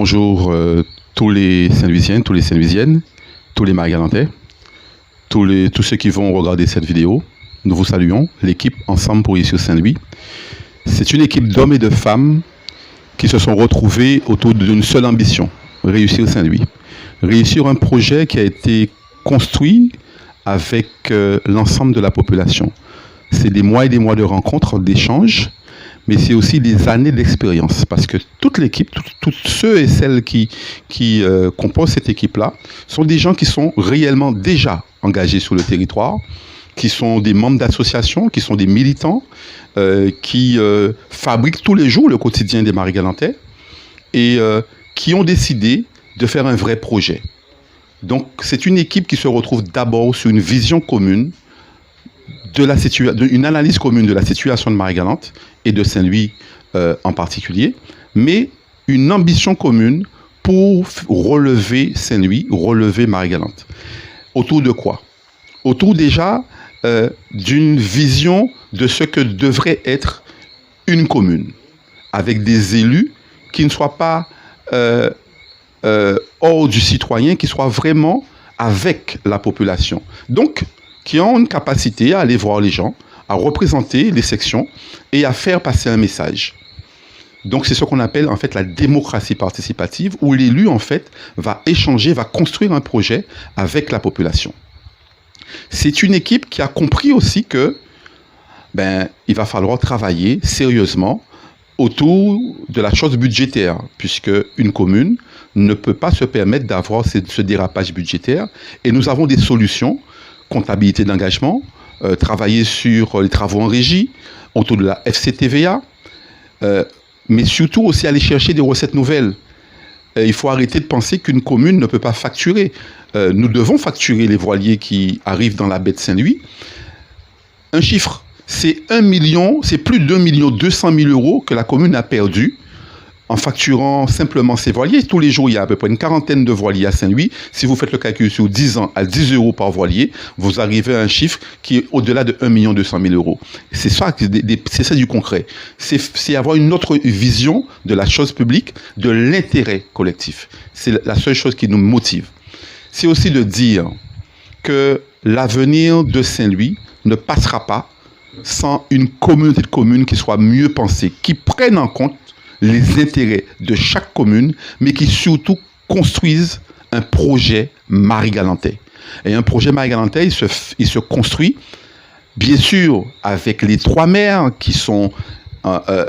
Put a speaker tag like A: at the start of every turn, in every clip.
A: Bonjour tous les Saint-Louisiens, tous les Saint-Louisiennes, tous les Marie-Galantais, tous ceux qui vont regarder cette vidéo. Nous vous saluons, l'équipe Ensemble pour réussir Saint-Louis. C'est une équipe d'hommes et de femmes qui se sont retrouvés autour d'une seule ambition, réussir Saint-Louis. Réussir un projet qui a été construit avec l'ensemble de la population. C'est des mois et des mois de rencontres, d'échanges, mais c'est aussi des années d'expérience, parce que toute l'équipe, tous ceux et celles qui composent cette équipe-là, sont des gens qui sont réellement déjà engagés sur le territoire, qui sont des membres d'associations, qui sont des militants, qui fabriquent tous les jours le quotidien des Marie-Galantais, et qui ont décidé de faire un vrai projet. Donc c'est une équipe qui se retrouve d'abord sur une vision commune, une analyse commune de la situation de Marie-Galante et de Saint-Louis en particulier, mais une ambition commune pour relever Saint-Louis, relever Marie-Galante. Autour de quoi? Autour déjà d'une vision de ce que devrait être une commune, avec des élus qui ne soient pas hors du citoyen, qui soient vraiment avec la population. Donc, qui ont une capacité à aller voir les gens, à représenter les sections et à faire passer un message. Donc c'est ce qu'on appelle en fait la démocratie participative, où l'élu en fait va échanger, va construire un projet avec la population. C'est une équipe qui a compris aussi que il va falloir travailler sérieusement autour de la chose budgétaire, puisque une commune ne peut pas se permettre d'avoir ce dérapage budgétaire, et nous avons des solutions. Comptabilité d'engagement, travailler sur les travaux en régie, autour de la FCTVA, mais surtout aussi aller chercher des recettes nouvelles. Il faut arrêter de penser qu'une commune ne peut pas facturer. Nous devons facturer les voiliers qui arrivent dans la baie de Saint-Louis. Un chiffre, c'est plus d'1,2 million que la commune a perdu en facturant simplement ces voiliers. Tous les jours, il y a à peu près une quarantaine de voiliers à Saint-Louis. Si vous faites le calcul sur 10 ans à 10 € par voilier, vous arrivez à un chiffre qui est au-delà de 1,2 million. C'est ça du concret. C'est avoir une autre vision de la chose publique, de l'intérêt collectif. C'est la seule chose qui nous motive. C'est aussi de dire que l'avenir de Saint-Louis ne passera pas sans une communauté de communes qui soit mieux pensée, qui prenne en compte les intérêts de chaque commune, mais qui surtout construisent un projet Marie-Galantais. Et un projet Marie-Galantais, il se construit, bien sûr, avec les 3 maires qui sont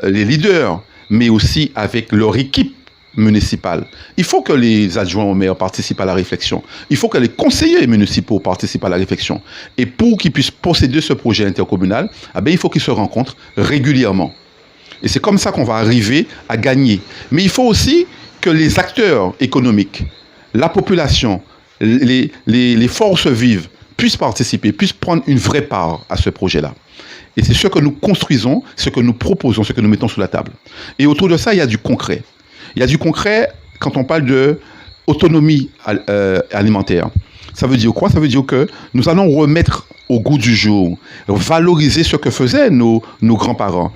A: les leaders, mais aussi avec leur équipe municipale. Il faut que les adjoints au maire participent à la réflexion. Il faut que les conseillers municipaux participent à la réflexion. Et pour qu'ils puissent posséder ce projet intercommunal, il faut qu'ils se rencontrent régulièrement. Et c'est comme ça qu'on va arriver à gagner. Mais il faut aussi que les acteurs économiques, la population, les forces vives puissent participer, puissent prendre une vraie part à ce projet-là. Et c'est ce que nous construisons, ce que nous proposons, ce que nous mettons sur la table. Et autour de ça, il y a du concret. Il y a du concret quand on parle d'autonomie alimentaire. Ça veut dire quoi? Ça veut dire que nous allons remettre au goût du jour, valoriser ce que faisaient nos grands-parents.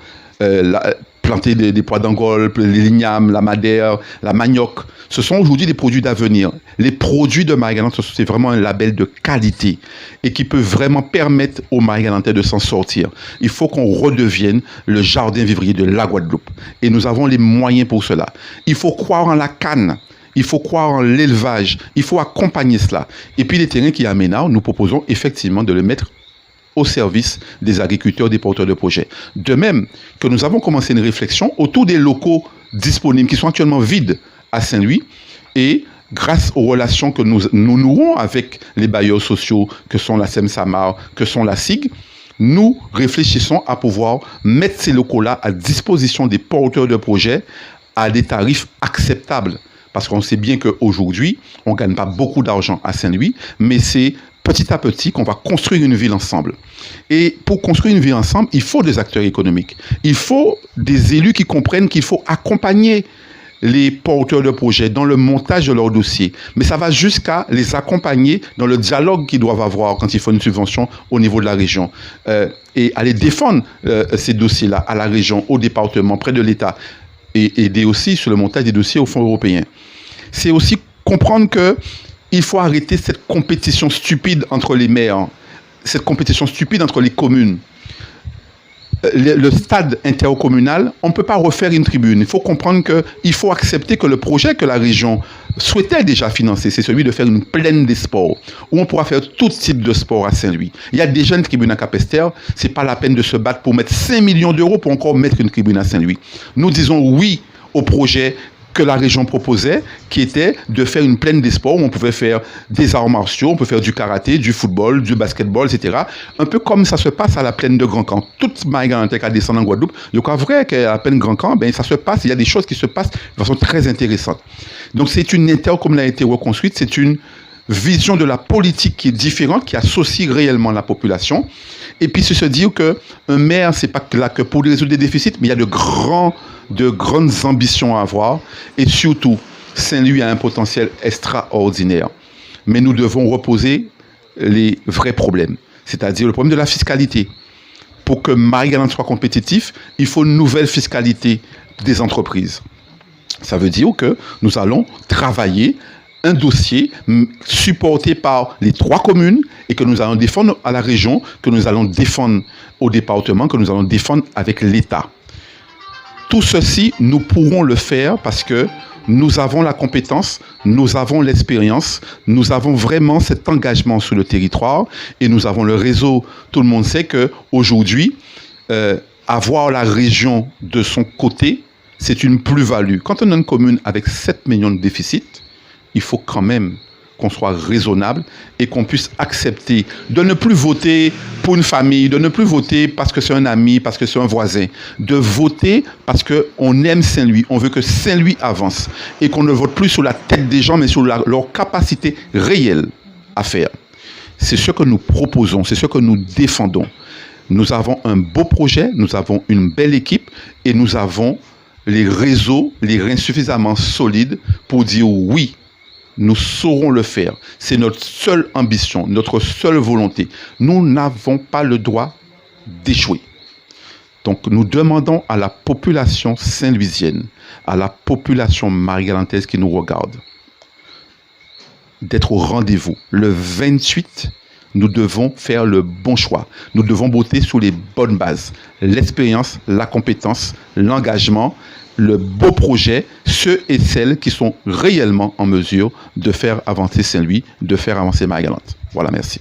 A: Planter des pois d'Angole, l'igname, la madère, la manioc. Ce sont aujourd'hui des produits d'avenir. Les produits de Marie-Galante, c'est vraiment un label de qualité et qui peut vraiment permettre aux Marie-Galantais de s'en sortir. Il faut qu'on redevienne le jardin vivrier de la Guadeloupe. Et nous avons les moyens pour cela. Il faut croire en la canne. Il faut croire en l'élevage. Il faut accompagner cela. Et puis les terrains qui aménagent, nous proposons effectivement de le mettre au service des agriculteurs, des porteurs de projets. De même que nous avons commencé une réflexion autour des locaux disponibles qui sont actuellement vides à Saint-Louis, et grâce aux relations que nous nouons avec les bailleurs sociaux que sont la SEM-SAMAR, que sont la SIG, nous réfléchissons à pouvoir mettre ces locaux-là à disposition des porteurs de projets à des tarifs acceptables. Parce qu'on sait bien qu'aujourd'hui, on ne gagne pas beaucoup d'argent à Saint-Louis, mais c'est petit à petit qu'on va construire une ville ensemble. Et pour construire une ville ensemble, il faut des acteurs économiques. Il faut des élus qui comprennent qu'il faut accompagner les porteurs de projets dans le montage de leur dossier. Mais ça va jusqu'à les accompagner dans le dialogue qu'ils doivent avoir quand ils font une subvention au niveau de la région. Et aller défendre ces dossiers-là à la région, au département, près de l'État. et aider aussi sur le montage des dossiers au fonds européen. C'est aussi comprendre qu'il faut arrêter cette compétition stupide entre les maires, cette compétition stupide entre les communes. Le stade intercommunal, on ne peut pas refaire une tribune. Il faut comprendre qu'il faut accepter que le projet que la région souhaitait déjà financer, c'est celui de faire une plaine des sports, où on pourra faire tout type de sport à Saint-Louis. Il y a déjà une tribune à Capesterre, ce n'est pas la peine de se battre pour mettre 5 millions d'euros pour encore mettre une tribune à Saint-Louis. Nous disons oui au projet que la région proposait, qui était de faire une plaine des sports où on pouvait faire des arts martiaux, on peut faire du karaté, du football, du basketball, etc. Un peu comme ça se passe à la plaine de Grand Camp. Toute Marie-Galante qui descend en Guadeloupe, je crois vrai qu'à la plaine Grand Camp, ben, ça se passe, il y a des choses qui se passent de façon très intéressante. Donc c'est une intercommunalité reconstruite, c'est une vision de la politique qui est différente, qui associe réellement la population. Et puis c'est se dire qu'un maire, c'est pas là que pour résoudre des déficits, mais il y a de grandes ambitions à avoir. Et surtout, Saint-Louis a un potentiel extraordinaire. Mais nous devons reposer les vrais problèmes, c'est-à-dire le problème de la fiscalité. Pour que Marie-Galante soit compétitif, il faut une nouvelle fiscalité des entreprises. Ça veut dire que nous allons travailler un dossier supporté par les 3 communes et que nous allons défendre à la région, que nous allons défendre au département, que nous allons défendre avec l'État. Tout ceci, nous pourrons le faire parce que nous avons la compétence, nous avons l'expérience, nous avons vraiment cet engagement sur le territoire et nous avons le réseau. Tout le monde sait qu'aujourd'hui, avoir la région de son côté, c'est une plus-value. Quand on a une commune avec 7 millions de déficit, il faut quand même qu'on soit raisonnable et qu'on puisse accepter de ne plus voter pour une famille, de ne plus voter parce que c'est un ami, parce que c'est un voisin, de voter parce qu'on aime Saint-Louis, on veut que Saint-Louis avance et qu'on ne vote plus sur la tête des gens mais sur leur capacité réelle à faire. C'est ce que nous proposons, c'est ce que nous défendons. Nous avons un beau projet, nous avons une belle équipe et nous avons les réseaux, les reins suffisamment solides pour dire oui, nous saurons le faire. C'est notre seule ambition, notre seule volonté. Nous n'avons pas le droit d'échouer. Donc nous demandons à la population saint-louisienne, à la population marie-galantaise qui nous regarde, d'être au rendez-vous. Le 28, nous devons faire le bon choix. Nous devons voter sur les bonnes bases. L'expérience, la compétence, l'engagement, le beau projet, ceux et celles qui sont réellement en mesure de faire avancer Saint-Louis, de faire avancer Marie-Galante. Voilà, merci.